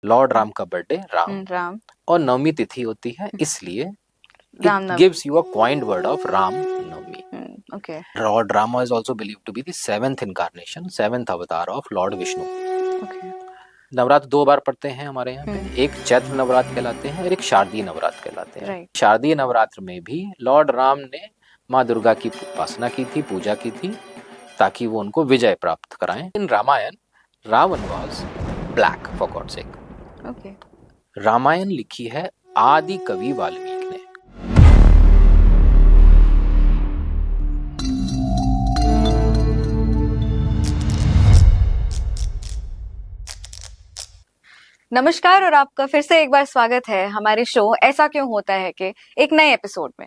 Lord Ram का birthday Ram, Ram और नवमी तिथि होती है, इसलिए Ram it Navami. gives you a coined word of Ram Navami. Okay. Lord Rama is also believed to be the seventh incarnation, seventh avatar of Lord Vishnu. Okay. Navratra 2 बार पढ़ते हैं हमारे यहाँ पे, एक चैत्र नवरात्र कहलाते हैं और एक शारदीय नवरात्र कहलाते हैं। Right. शारदीय नवरात्र में भी लॉर्ड राम ने माँ दुर्गा की उपासना की थी, पूजा की थी, ताकि वो उनको विजय प्राप्त कराएं। In Ramayana Ravana was black for God sake. Okay. Ramayana लिखी है आदि कवि वाल्मीकि ने। नमस्कार और आपका फिर से एक बार स्वागत है हमारे शो ऐसा क्यों होता है के एक नए एपिसोड में।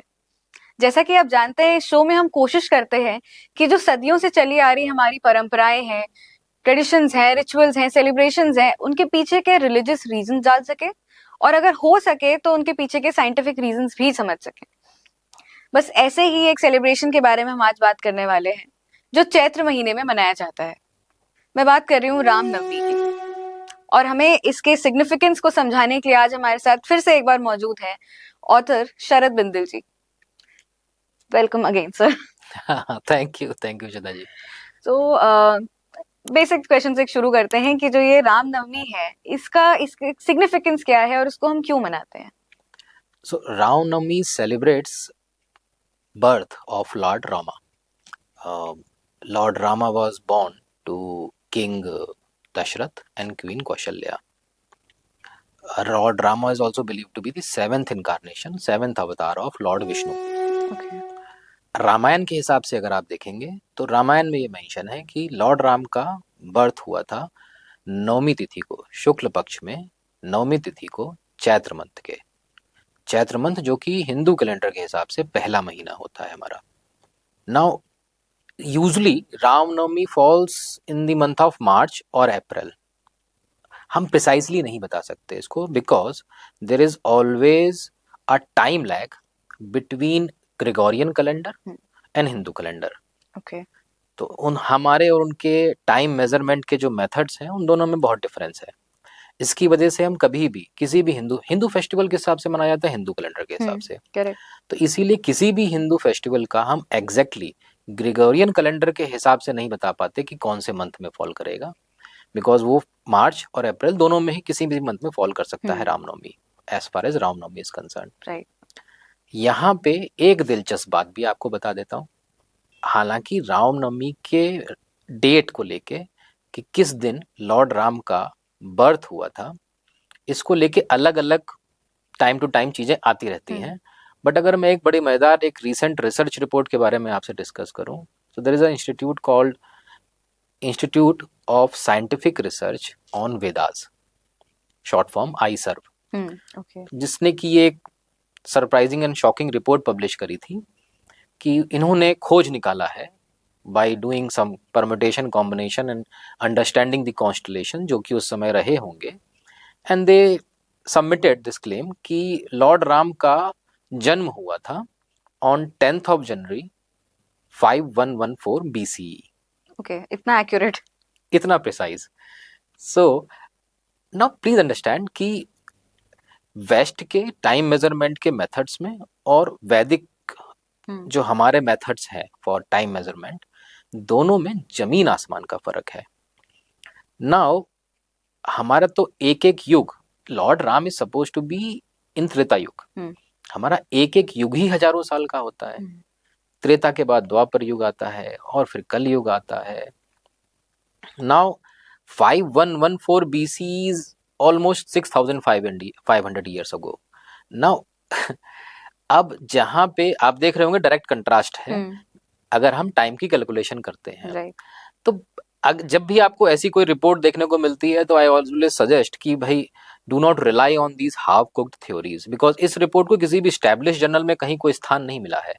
जैसा कि आप जानते हैं, इस शो में हम कोशिश करते हैं कि जो सदियों से चली आ रही हमारी परंपराएं हैं, ट्रेडिशंस हैं, रिचुअल्स हैं, सेलिब्रेशंस हैं, उनके पीछे के रिलीजियस रीजन जान सके और अगर हो सके तो उनके पीछे के साइंटिफिक रीजंस भी समझ सके। बस ऐसे ही एक सेलिब्रेशन के बारे में हम आज बात करने वाले हैं जो चैत्र महीने में मनाया जाता है। मैं बात कर रही हूँ रामनवमी की, और हमें इसके सिग्निफिकेंस को समझाने के लिए आज हमारे साथ फिर से एक बार मौजूद है author Sharad Bindal ji. Welcome again sir. Thank you Shraddha ji. तो बेसिक क्वेश्चन से शुरू करते हैं कि जो ये रामनवमी है, इसका सिग्निफिकेंस क्या है और उसको हम क्यों मनाते हैं? So Ramnavami celebrates birth of Lord Rama. Lord Rama was born to King Dashrath and Queen Kaushalya. Lord Rama is also believed to be the seventh incarnation, seventh avatar of Lord Vishnu. Okay. Ramayana के हिसाब से अगर आप देखेंगे तो रामायण में ये mention है कि लॉर्ड राम का बर्थ हुआ था नवमी तिथि को, शुक्ल पक्ष में नवमी तिथि को, चैत्र मंथ के, चैत्र मंथ जो कि हिंदू कैलेंडर के हिसाब से पहला महीना होता है हमारा। Now usually Ram Navami falls in the month of March और अप्रैल। हम प्रिसाइजली नहीं बता सकते इसको because there is always a time lag between Gregorian calendar and Hindu calendar. Okay. तो उन हमारे और उनके टाइम मेजरमेंट के जो मेथड्स हैं उन दोनों में बहुत डिफरेंस है। इसकी वजह से हम कभी भी किसी भी हिंदू फेस्टिवल के हिसाब से मनाया जाता है, हिंदू कैलेंडर के हिसाब से। Correct. तो इसीलिए किसी भी हिंदू फेस्टिवल का हम एग्जैक्टली ग्रेगोरियन कैलेंडर के हिसाब से नहीं बता पाते कि कौन से मंथ में फॉल करेगा, बिकॉज वो मार्च और अप्रैल दोनों में ही किसी भी मंथ में फॉल कर सकता है Ram Navami, as far as Ram Navami is concern. Right. यहाँ पे एक दिलचस्प बात भी आपको बता देता हूँ। हालांकि रामनवमी के डेट को लेके कि किस दिन लॉर्ड राम का बर्थ हुआ था, इसको लेके अलग अलग टाइम टू टाइम चीजें आती रहती हैं। बट अगर मैं एक बड़ी मजेदार एक रीसेंट रिसर्च रिपोर्ट के बारे में आपसे डिस्कस करूं, तो there is a institute called institute of scientific research on Vedas, short form I SERVE, Okay. जिसने की एक surprising and shocking report publish करी थी कि इन्होंने खोज निकाला है by doing some permutation combination and understanding the constellation जो कि उस समय रहे होंगे, and they submitted this claim कि लॉर्ड राम का जन्म हुआ था on 10th of January 5114 BCE। Okay. इतना एक्यूरेट, इतना precise. So now please understand कि वेस्ट के टाइम मेजरमेंट के मेथड्स में और वैदिक जो हमारे मेथड्स हैं फॉर टाइम मेजरमेंट, दोनों में जमीन आसमान का फर्क है। नाउ हमारा तो एक एक युग, lord Ram is suppose to be in Treta Yuga, हमारा एक एक युग ही हजारों साल का होता है। त्रेता के बाद द्वापर युग आता है और फिर कल युग आता है। Now 5114 BC is almost 6500 years ago. Now अब जहां पे आप देख रहे होंगे डायरेक्ट कंट्रास्ट है। अगर हम टाइम की कैलकुलेशन करते हैं तो जब भी आपको ऐसी कोई रिपोर्ट देखने को मिलती है तो आई ऑलवेज सजेस्ट कि भाई do not rely on these half cooked theories, because इस रिपोर्ट को किसी भी स्टैब्लिश जर्नल में कहीं कोई स्थान नहीं मिला है।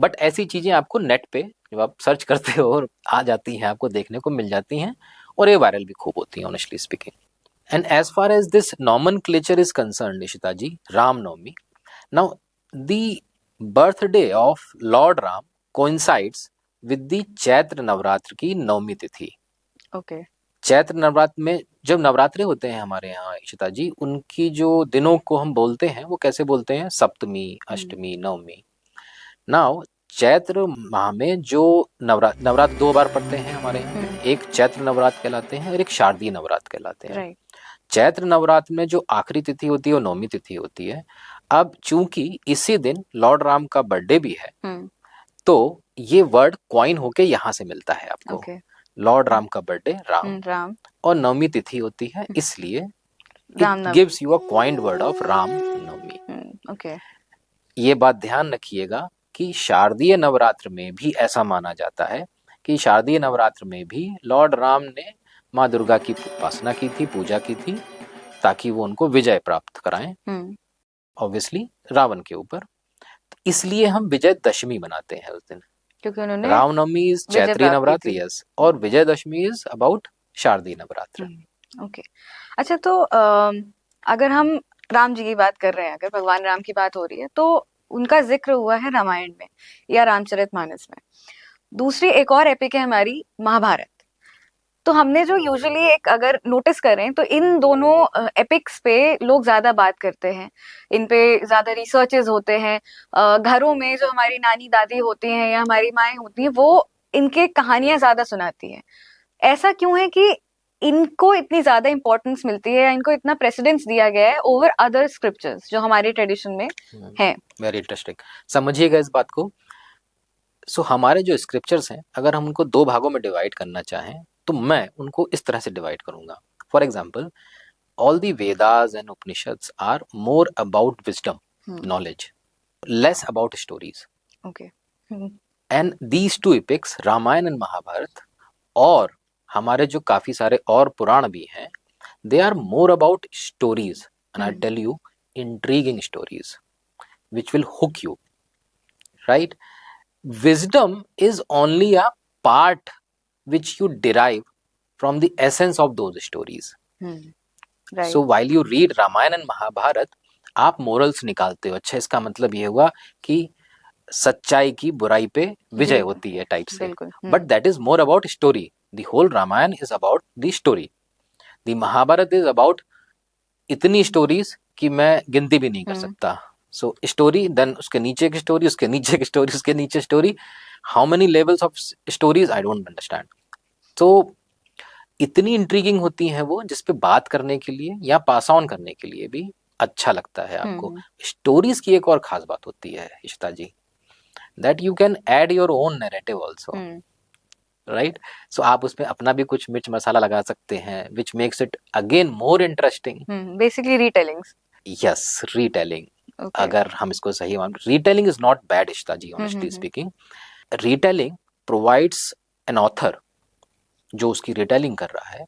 बट ऐसी चीजें आपको नेट पे जब आप सर्च करते हो और आ जाती हैं, आपको देखने को मिल जाती हैं, और ये वायरल भी खूब होती हैं honestly speaking. And as far as this nomenclature is concern, Nishita ji, Ram Navami, now the birthday of lord Ram coincides with the Chaitra Navratra की नवमी तिथि। Okay. चैत्र नवरात्र में जब नवरात्रि होते हैं हमारे यहाँ इशिता जी, उनकी जो दिनों को हम बोलते हैं वो कैसे बोलते हैं? सप्तमी, अष्टमी, नवमी। नाउ चैत्र माह में जो नवरात्र 2 बार पड़ते हैं हमारे यहाँ, एक चैत्र नवरात्र कहलाते हैं और एक शारदीय नवरात्र कहलाते हैं। चैत्र नवरात्र में जो आखिरी तिथि होती है वो नवमी तिथि होती है। अब चूंकि इसी दिन लॉर्ड राम का बर्थडे भी है, तो ये वर्ड क्वाइन होके यहाँ से मिलता है आपको। लॉर्ड राम का बर्थडे, राम, और नवमी तिथि होती है, इसलिए it gives you a coined word of Ram Navami. ये बात ध्यान रखिएगा कि शारदीय नवरात्र में भी ऐसा माना जाता है कि शारदीय नवरात्र में भी लॉर्ड राम ने माँ दुर्गा की उपासना की थी, पूजा की थी, ताकि वो उनको विजय प्राप्त कराएं, ऑब्वियसली रावण के ऊपर। तो इसलिए हम विजयदशमी मनाते हैं उस दिन, क्योंकि उन्होंने रामनवमी इज चैत्री नवरात्रि, यस, और विजयदशमी इज अबाउट शारदीय नवरात्र। ओके, अच्छा, तो अगर हम राम जी की बात कर रहे हैं, अगर भगवान राम की बात हो रही है, तो उनका जिक्र हुआ है रामायण में या रामचरितमानस में। दूसरी एक और एपिक है हमारी महाभारत। तो हमने जो यूजुअली एक अगर नोटिस करें तो इन दोनों एपिक्स पे लोग ज्यादा बात करते हैं, इन पे ज्यादा रिसर्चेस होते हैं। घरों में जो हमारी नानी दादी होती हैं या हमारी माएँ होती हैं, वो इनके कहानियां ज्यादा सुनाती हैं। ऐसा क्यों है कि इनको इतनी ज्यादा इंपॉर्टेंस मिलती है, इनको इतना प्रेसिडेंस दिया गया है ओवर अदर स्क्रिप्चर्स जो हमारे ट्रेडिशन में हैं? वेरी इंटरेस्टिंग, समझिएगा इस बात को। सो हमारे जो स्क्रिप्चर्स हैं, अगर हम उनको 2 भागों में डिवाइड करना चाहें तो मैं उनको इस तरह से डिवाइड करूंगा। For example, all the Vedas and Upanishads are more about wisdom, knowledge, less about stories. Okay, and these 2 epics, Ramayana and Mahabharata, और हमारे जो काफी सारे और पुराण भी हैं, they are more about stories, and I tell you, intriguing stories which will hook you, right? Wisdom is only a part which you derive from the essence of those stories. Right. So while you read Ramayana and Mahabharat, आप morals निकालते हो। अच्छा, इसका मतलब ये हुआ कि सच्चाई की बुराई पे विजय होती है टाइप से, but that is more about story. The whole Ramayana is about the story. The Mahabharata is about इतनी stories कि मैं गिनती भी नहीं कर सकता। सो स्टोरी, देन उसके नीचे की स्टोरी, उसके नीचे की स्टोरी, उसके नीचे story, how many levels of stories, I don't understand. तो इतनी इंट्रीगिंग होती हैं वो, जिस पे बात करने के लिए या पास ऑन करने के लिए भी अच्छा लगता है आपको। स्टोरीज की एक और खास बात होती है Ishita ji, that you can add your own narrative also, right? So आप उसमें अपना भी कुछ मिर्च मसाला लगा सकते हैं, which makes it again more interesting. Basically retellings. Yes, retelling. अगर हम इसको सही मान, retelling is not bad Ishita ji, honestly speaking. Retelling provides an author, जो उसकी रिटेलिंग कर रहा है,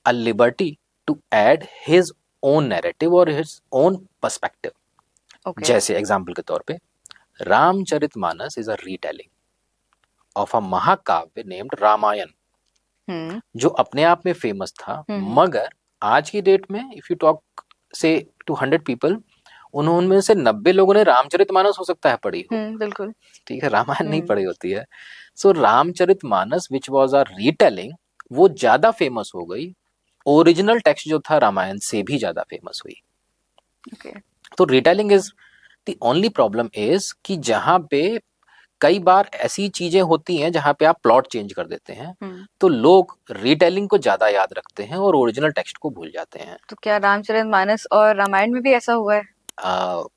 a liberty to add his own narrative और हिज ओन पर्सपेक्टिव। जैसे एग्जाम्पल के तौर पे, Ramcharitmanas is a retelling of a महाकाव्य नेम्ड रामायण, जो अपने आप में फेमस था, मगर आज की डेट में इफ यू टॉक से टू 100 पीपल, उन्होंने से 90 लोगों ने रामचरितमानस हो सकता है पढ़ी हो, बिल्कुल, ठीक है, रामायण नहीं पढ़ी होती है। So Ramcharitmanas which was a retelling, वो ज्यादा फेमस हो गई, ओरिजिनल टेक्स्ट जो था रामायण से भी ज्यादा फेमस हुई। तो retelling is the only problem is कि जहां पे कई बार ऐसी चीजें होती हैं जहां पे आप प्लॉट चेंज कर देते हैं, तो लोग रीटेलिंग को ज्यादा याद रखते हैं और ओरिजिनल टेक्स्ट को भूल जाते हैं। तो क्या रामचरितमानस और रामायण में भी ऐसा हुआ है?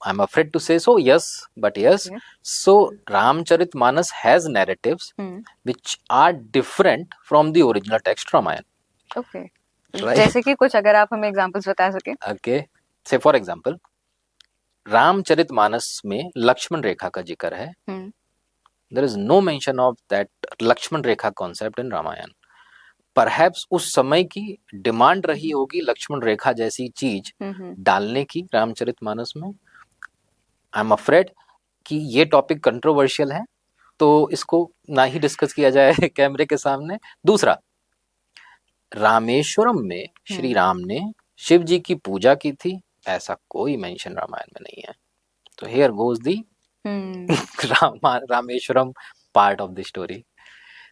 I'm afraid to say so, yes, but yes. Okay. So Ramcharitmanas has narratives which are different from the original text Ramayana. Okay. Right? जैसे कि कुछ अगर आप हमें एग्जांपल्स बता सकें। Okay. Say for example, Ramcharitmanas में लक्ष्मण रेखा का जिक्र है। There is no mention of that Lakshman rekha concept in Ramayana. Perhaps उस समय की डिमांड रही होगी लक्ष्मण रेखा जैसी चीज डालने की रामचरितमानस में। आई एम अफ्रेड कि ये टॉपिक कंट्रोवर्शियल है, तो इसको ना ही डिस्कस किया जाए कैमरे के सामने। दूसरा, रामेश्वरम में श्री राम ने शिव जी की पूजा की थी, ऐसा कोई मेंशन रामायण में नहीं है। तो here goes the Rameshwaram part of the story.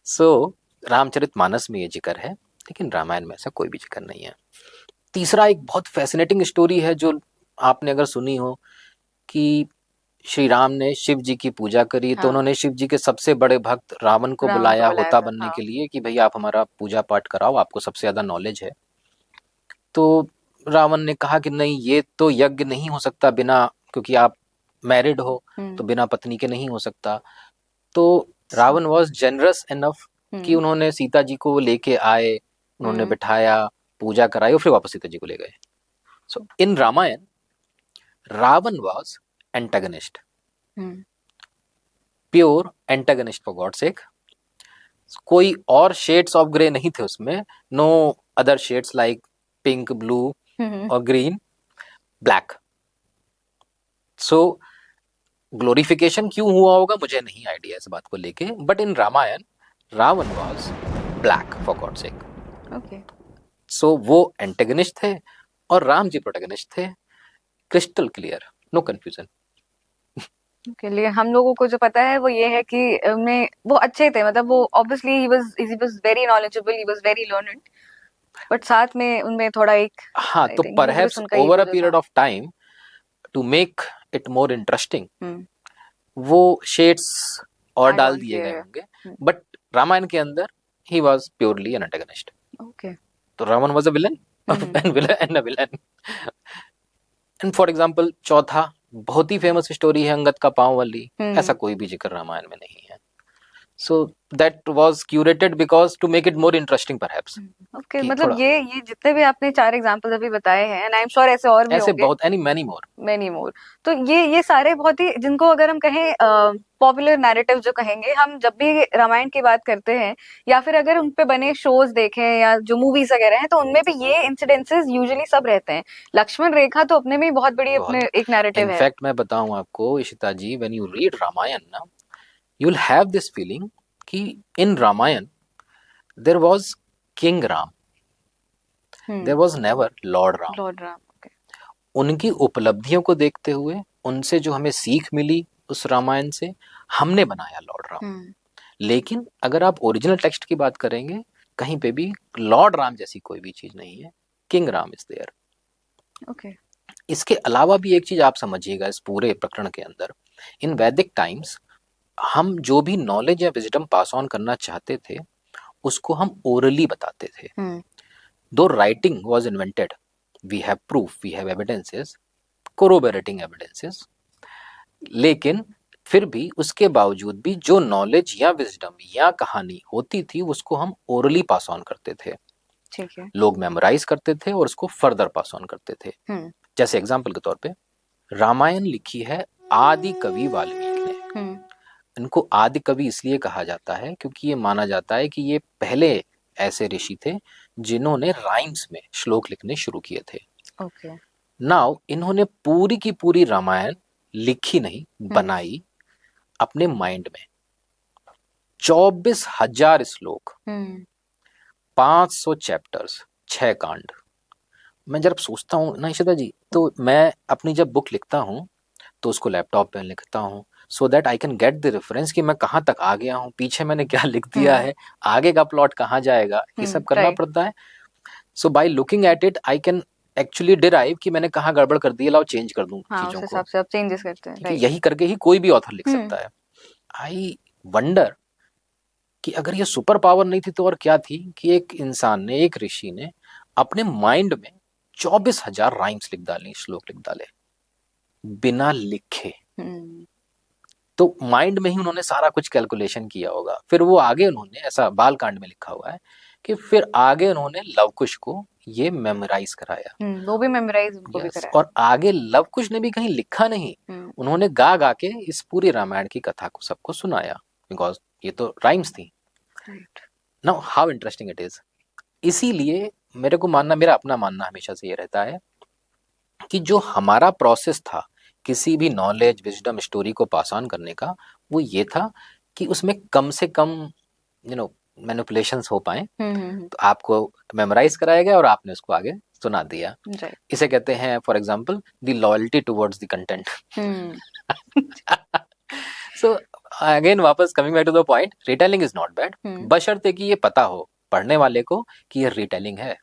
So Ramcharitmanas में ये जिक्र है। लेकिन रामायण में ऐसा कोई भी जिक्र नहीं है। तीसरा एक बहुत फैसिनेटिंग स्टोरी है जो आपने अगर सुनी हो, कि श्री राम ने शिव जी की पूजा करी, तो उन्होंने शिव जी के सबसे बड़े भक्त रावण को बुलाया होता बनने के लिए कि भाई आप हमारा पूजा पाठ कराओ, आपको सबसे ज्यादा नॉलेज है। तो रावण ने कहा कि नहीं, ये तो यज्ञ नहीं हो सकता बिना, क्योंकि आप मैरिड हो तो बिना पत्नी के नहीं हो सकता। तो रावण वॉज जेनरस इनफ कि उन्होंने सीता जी को लेके आए, उन्होंने बिठाया, पूजा कराई और फिर वापस सीता जी को ले गए। So in Ramayana Ravana was antagonist, pure antagonist for God sake. कोई और शेड्स ऑफ ग्रे नहीं थे उसमें, no other shades like pink, blue और ग्रीन, ब्लैक। सो ग्लोरिफिकेशन क्यों हुआ होगा मुझे नहीं आइडिया इस बात को लेके, but in Ramayana Ravana was black for God sake. Okay, so वो एंटेगनिस्ट थे और राम जी प्रोटैगनिस्ट थे, क्रिस्टल क्लियर, नो कंफ्यूजन। के लिए हम लोगों को जो पता है वो ये है कि उनमें वो अच्छे थे, मतलब वो obviously he was very knowledgeable, he was very learned, but साथ में उनमें थोड़ा एक हाँ, तो perhaps over a period of time to make it more interesting वो शेड्स और डाल दिए गए होंगे, बट रामायण के अंदर ही was purely an antagonist. Okay, तो Ravana was a villain and a villain. And for example चौथा बहुत ही फेमस स्टोरी है अंगद का पांव वाली, ऐसा कोई भी जिक्र रामायण में नहीं है। So that was curated because to make it more interesting perhaps. Okay, मतलब ये जितने भी आपने 4 एग्जांपल्स अभी बताए हैं, एंड आई एम श्योर ऐसे और भी ऐसे होंगे, बहुत many more। तो ये सारे बहुत ही, जिनको अगर हम कहें पॉपुलर नैरेटिव जो कहेंगे, हम जब भी रामायण की बात करते हैं या फिर अगर उन पे बने शोज देखें या जो मूवीज वगैरह हैं, तो उनमें भी ये इंसिडेंसेस यूजुअली सब रहते हैं। लक्ष्मण रेखा तो अपने में ही बहुत बड़ी अपने एक नैरेटिव है। इनफैक्ट मैं बताऊं आपको इशिता जी, व्हेन यू रीड रामायण ना, you will have this feeling कि in Ramayan there was King Ram, there was never Lord Ram। okay। उनकी उपलब्धियों को देखते हुए, उनसे जो हमें सीख मिली उस रामायण से, हमने बनाया लॉर्ड राम। लेकिन अगर आप ओरिजिनल टेक्स्ट की बात करेंगे, कहीं पे भी लॉर्ड राम जैसी कोई भी चीज नहीं है, king Ram is there. Okay, इसके अलावा भी एक चीज आप समझिएगा इस पूरे प्रकरण के अंदर, इन वैदिक टाइम्स हम जो भी नॉलेज या विजडम पास ऑन करना चाहते थे उसको हम ओरली बताते थे। Though writing was invented, we have proof, we have evidences, corroborating evidences, लेकिन फिर भी उसके बावजूद भी जो नॉलेज या विजडम या कहानी होती थी उसको हम ओरली पास ऑन करते थे। ठीक है, लोग मेमोराइज करते थे और उसको फर्दर पास ऑन करते थे। जैसे एग्जाम्पल के तौर पे रामायण लिखी है आदि कवि वाल्मीकि ने। इनको आदि कवि इसलिए कहा जाता है क्योंकि ये माना जाता है कि ये पहले ऐसे ऋषि थे जिन्होंने राइम्स में श्लोक लिखने शुरू किए थे। ओके, नाउ इन्होंने पूरी की पूरी रामायण लिखी नहीं, बनाई अपने माइंड में। 24,000 श्लोक, 500 चैप्टर्स, 6 कांड। मैं जब सोचता हूँ ना इशिता जी, तो मैं अपनी जब बुक लिखता हूँ तो उसको लैपटॉप पे लिखता हूँ, so that I can get the reference कि मैं कहाँ तक आ गया हूँ, पीछे मैंने क्या लिख दिया है, आगे का प्लॉट कहाँ जाएगा, ये सब करना पड़ता है। So by looking at it, I can actually derive कि मैंने कहाँ गड़बड़ कर दी है, लाओ चेंज कर दूं चीजों को। उस हिसाब से आप चेंजेस करते हैं। यही करके ही कोई भी ऑथर लिख सकता है। I wonder कि अगर ये सुपर पावर नहीं थी तो और क्या थी, कि एक इंसान ने, एक ऋषि ने अपने माइंड में 24,000 राइम्स लिख डाली, श्लोक लिख डाले बिना लिखे। तो माइंड में ही उन्होंने सारा कुछ कैलकुलेशन किया होगा। फिर वो आगे उन्होंने, ऐसा बाल कांड में लिखा हुआ है कि फिर आगे उन्होंने लवकुश को ये मेमोराइज कराया, वो भी मेमोराइज उनको भी कराया। और आगे लवकुश ने भी कहीं लिखा नहीं, उन्होंने गा गा के इस पूरी रामायण की कथा को सबको सुनाया, बिकॉज ये तो राइम्स थी। Now how interesting it is. इसीलिए मेरे को मानना, मेरा अपना मानना हमेशा से ये रहता है कि जो हमारा प्रोसेस था किसी भी नॉलेज, विजडम, स्टोरी को पास ऑन करने का, वो ये था कि उसमें कम से कम मैनिपुलेशंस हो पाए। तो आपको मेमोराइज कराया गया और आपने उसको आगे सुना दिया। इसे कहते हैं for example the loyalty towards the content. So again वापस coming back to the point, retelling is not bad, बशर्ते कि ये पता हो पढ़ने वाले को कि ये रिटेलिंग है,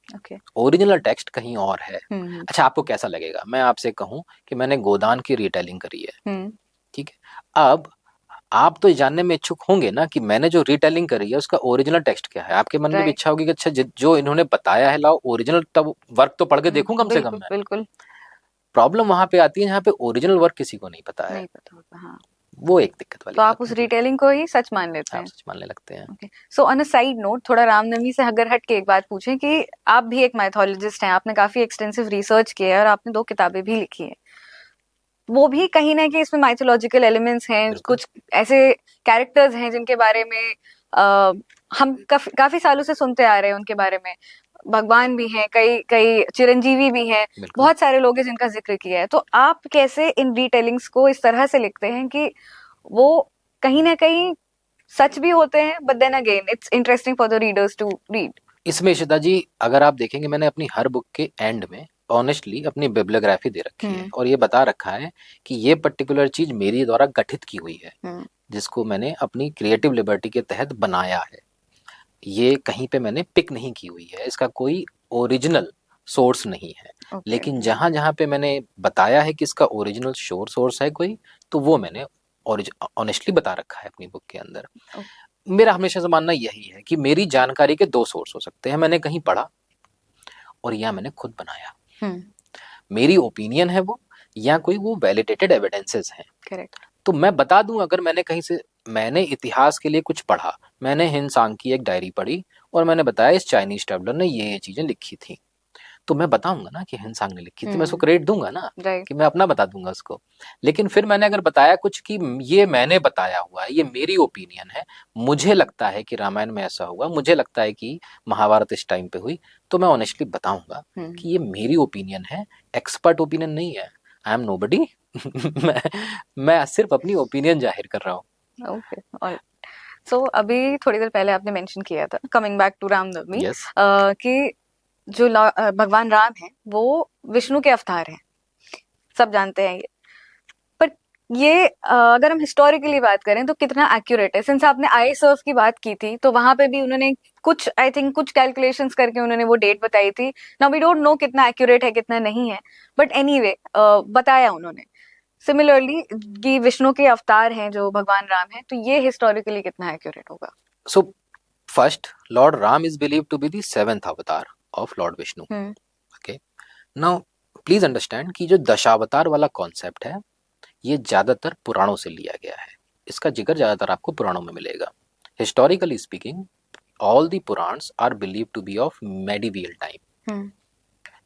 ओके। ओरिजिनल टेक्स्ट कहीं और है। अच्छा, आपको कैसा लगेगा मैं आपसे कहूं कि मैंने गोदान की रिटेलिंग करी है, ठीक है, अब आप तो जानने में इच्छुक होंगे ना कि मैंने जो रिटेलिंग करी है उसका ओरिजिनल टेक्स्ट क्या है। आपके मन में भी इच्छा होगी कि अच्छा जो इन्होंने बताया है लाओ ओरिजिनल तब वर्क तो पढ़ के देखूं कम से कम मैं। बिल्कुल। प्रॉब्लम वहां पे आती है जहाँ पे ओरिजिनल वर्क किसी को नहीं पता है, नहीं पता होता, हाँ। वो एक दिक्कत वाली तो आप बात उस है। रिटेलिंग को ही सच मान लेते आप हैं। सच मानने लगते हैं। Okay. So on a side note, थोड़ा रामनवमी से अगर हट के एक बात पूछें कि आप भी एक माइथोलॉजिस्ट हैं, आपने काफी एक्सटेंसिव रिसर्च किया है और आपने 2 किताबें भी लिखी है। वो भी कहीं ना कहीं इसमें माइथोलॉजिकल एलिमेंट्स हैं, बिल्कुल। कुछ ऐसे कैरेक्टर्स हैं जिनके बारे में हम काफी सालों से सुनते आ रहे हैं, उनके बारे में भगवान भी हैं, कई कई चिरंजीवी भी हैं, बिल्कुल। बहुत सारे लोग हैं जिनका जिक्र किया है। तो आप कैसे इन रिटेलिंग्स को इस तरह से लिखते हैं कि वो कहीं ना कहीं सच भी होते हैं, but then again it's interesting for the readers to read. इसमें इशिता जी अगर आप देखेंगे मैंने अपनी हर बुक के एंड में ऑनेस्टली अपनी बिब्लियोग्राफी दे रखी है और ये बता रखा है कि ये पर्टिकुलर चीज मेरी द्वारा गठित की हुई है, जिसको मैंने अपनी क्रिएटिव लिबर्टी के तहत बनाया है। ये कहीं पे मैंने पिक नहीं की हुई है, इसका कोई ओरिजिनल सोर्स नहीं है। लेकिन जहां जहां पे मैंने बताया है कि इसका ओरिजिनल सोर्स है कोई, तो वो मैंने ऑनेस्टली बता रखा है अपनी बुक के अंदर। मेरा हमेशा से मानना यही है कि मेरी जानकारी के 2 सोर्स हो सकते हैं, मैंने कहीं पढ़ा और या मैंने खुद बनाया। मेरी ओपिनियन है वो, या कोई वो वैलिडेटेड एविडेंसेस हैं। करेक्ट। तो मैं बता दूं अगर मैंने कहीं से, मैंने इतिहास के लिए कुछ पढ़ा, मैंने हिंसांग की एक डायरी पढ़ी और मैंने बताया इस चाइनीज ट्रैवलर ने ये चीजें लिखी थी, तो मैं बताऊंगा ना कि हिंसांग ने लिखी थी, मैं उसको क्रेडिट दूंगा ना कि मैं अपना बता दूंगा उसको। लेकिन फिर मैंने अगर बताया कुछ कि ये मैंने बताया हुआ है, ये मेरी ओपिनियन है, मुझे लगता है कि रामायण में ऐसा हुआ, मुझे लगता है कि महाभारत इस टाइम पे हुई, तो मैं ऑनेस्टली बताऊंगा कि ये मेरी ओपिनियन है, एक्सपर्ट ओपिनियन नहीं है। I am nobody. मैं सिर्फ अपनी ओपिनियन जाहिर कर रहा हूँ। ओके, और सो अभी थोड़ी देर पहले आपने मेंशन किया था, कमिंग बैक टू रामनवमी, कि जो भगवान राम है वो विष्णु के अवतार हैं, सब जानते हैं ये। पर ये अगर हम हिस्टोरिकली बात करें तो कितना एक्यूरेट है? सिंस आपने आई सर्व की बात की थी, तो वहां पे भी उन्होंने कुछ, आई थिंक कुछ कैलकुलेशंस करके उन्होंने वो डेट बताई थी। नाउ वी डोंट नो कितना एक्यूरेट है कितना नहीं है, बट एनीवे बताया उन्होंने। सिमिलरली कि विष्णु के अवतार हैं जो भगवान राम हैं, तो ये हिस्टोरिकली कितना एक्यूरेट होगा? So first, lord Ram is believed to be the 7th avatar of Lord Vishnu. Okay, now please understand कि जो दशावतार वाला कॉन्सेप्ट है ये ज्यादातर पुराणों से लिया गया है, इसका जिक्र ज्यादातर आपको पुराणों में मिलेगा। Historically speaking all the Puranas are believed to be of medieval time,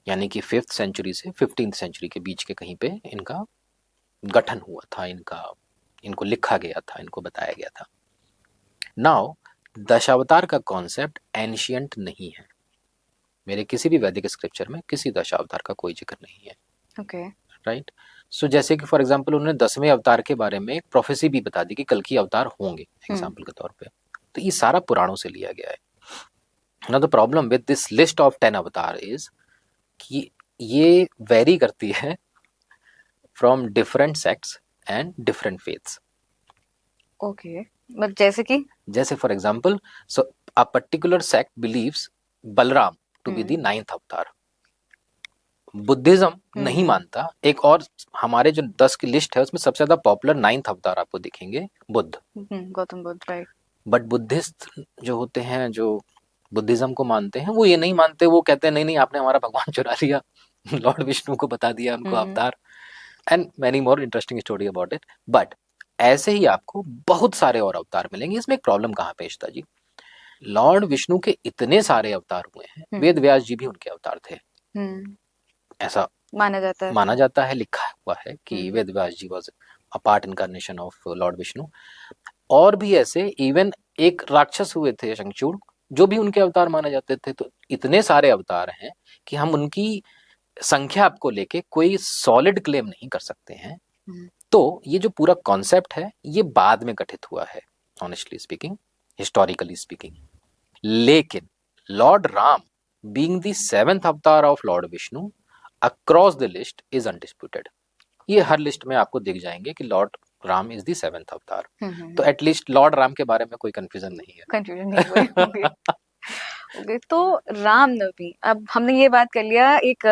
यानी कि 5th सेंचुरी से 15th सेंचुरी के बीच के कहीं पे इनका गठन हुआ था, इनको लिखा गया था, इनको बताया गया था। नाउ दशावतार का कॉन्सेप्ट एंशियंट नहीं है, मेरे किसी भी वैदिक स्क्रिप्चर में किसी दशावतार का कोई जिक्र नहीं है। Okay, right. सो जैसे कि फॉर एग्जांपल उन्होंने 10वें अवतार के बारे में एक प्रोफेसी भी बता दी कि कल की अवतार होंगे, एग्जांपल के तौर पे, तो ये सारा पुराणों से लिया गया है। Now the problem with this list of 10 avatar is कि ये वेरी करती है from different sects and different faiths. Okay, मतलब जैसे for example, so a particular sect believes Balram to be the 9th avatar, Buddhism नहीं मानता। एक और हमारे जो 10 की लिस्ट है उसमें सबसे ज्यादा पॉपुलर 9th अवतार आपको दिखेंगे Buddha, Gautam Buddha, right. But Buddhist जो होते हैं, जो बुद्धिज्म को मानते हैं, वो ये नहीं मानते, वो कहते हैं नहीं नहीं आपने हमारा भगवान चुरा लिया, लॉर्ड विष्णु को बता दिया उनको अवतार, and many more interesting story about it. But ऐसे ही आपको बहुत सारे और अवतार मिलेंगे। इसमें एक प्रॉब्लम कहाँ पे इशिता जी, लॉर्ड विष्णु के इतने सारे अवतार हुए हैं, वेद व्यास जी भी उनके अवतार थे, ऐसा माना जाता है, लिखा हुआ है कि Ved Vyas ji was a part incarnation of Lord Vishnu. और भी ऐसे, इवन एक राक्षस हुए थे शंखचूड़, जो भी उनके अवतार माने जाते थे। तो इतने सारे अवतार हैं कि हम उनकी संख्या आपको लेके कोई सॉलिड क्लेम नहीं कर सकते हैं। तो ये जो पूरा कॉन्सेप्ट है ये बाद में गठित हुआ है, ऑनेस्टली स्पीकिंग, हिस्टोरिकली स्पीकिंग। लेकिन Lord Ram being the 7th avatar of Lord Vishnu across the list is undisputed. ये हर लिस्ट में आपको दिख जाएंगे कि lord Ram is the 7th अवतार। तो एटलीस्ट लॉर्ड राम के बारे में कोई कंफ्यूजन नहीं है। ओके, तो रामनवमी, अब हमने ये बात कर लिया एक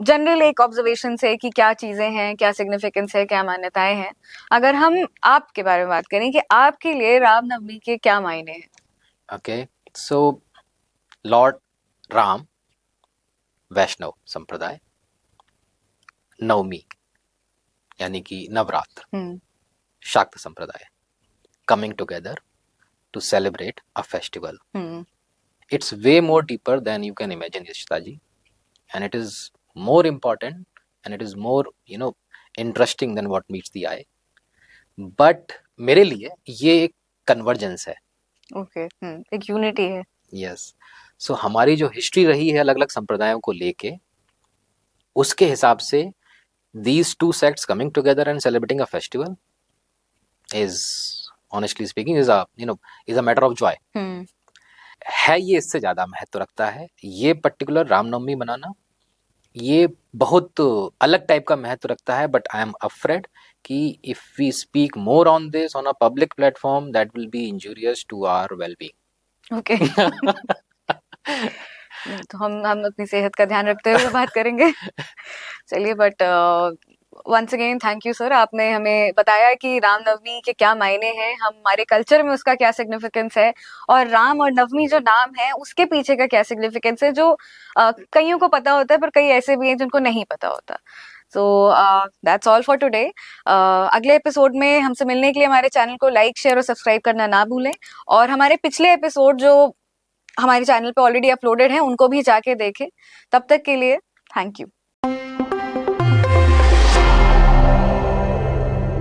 जनरल एक ऑब्जर्वेशन से कि क्या चीजें हैं, क्या सिग्निफिकेंस है, क्या मान्यताएं हैं। अगर हम आपके बारे में बात करें कि आपके लिए रामनवमी के क्या मायने हैं? ओके, सो लॉर्ड राम, वैष्णव संप्रदाय, नवमी यानी कि नवरात्र, शाक्त संप्रदाय, coming together to celebrate a festival. It's way more deeper than you can imagine, Yashita ji, and it is more important and it is more, interesting than what meets the eye. But मेरे लिए ये एक convergence है। Okay, एक unity है। Yes, सो हमारी जो history रही है अलग अलग संप्रदायों को लेके, उसके हिसाब से these two sects coming together and celebrating a festival is, honestly speaking, is a matter of joy. है, ये इससे ज्यादा महत्व रखता है। ये पर्टिकुलर रामनवमी मनाना ये बहुत अलग टाइप का महत्व रखता है। बट आई एम अफ्रेड कि if we speak more on this on a public platform that will be injurious to our wellbeing. Okay, तो हम अपनी सेहत का ध्यान रखते हुए बात करेंगे। चलिए, but once again thank you sir, आपने हमें बताया कि रामनवमी के क्या मायने हैं, हमारे कल्चर में उसका क्या सिग्निफिकेंस है, और राम और नवमी जो नाम है उसके पीछे का क्या सिग्निफिकेंस है, जो कईयों को पता होता है पर कई ऐसे भी हैं जिनको नहीं पता होता। So that's all for today. अगले एपिसोड में हमसे मिलने के लिए हमारे चैनल को लाइक, शेयर और सब्सक्राइब करना ना भूलें, और हमारे पिछले एपिसोड जो हमारे चैनल पे ऑलरेडी अपलोडेड हैं उनको भी जाके देखें। तब तक के लिए थैंक यू।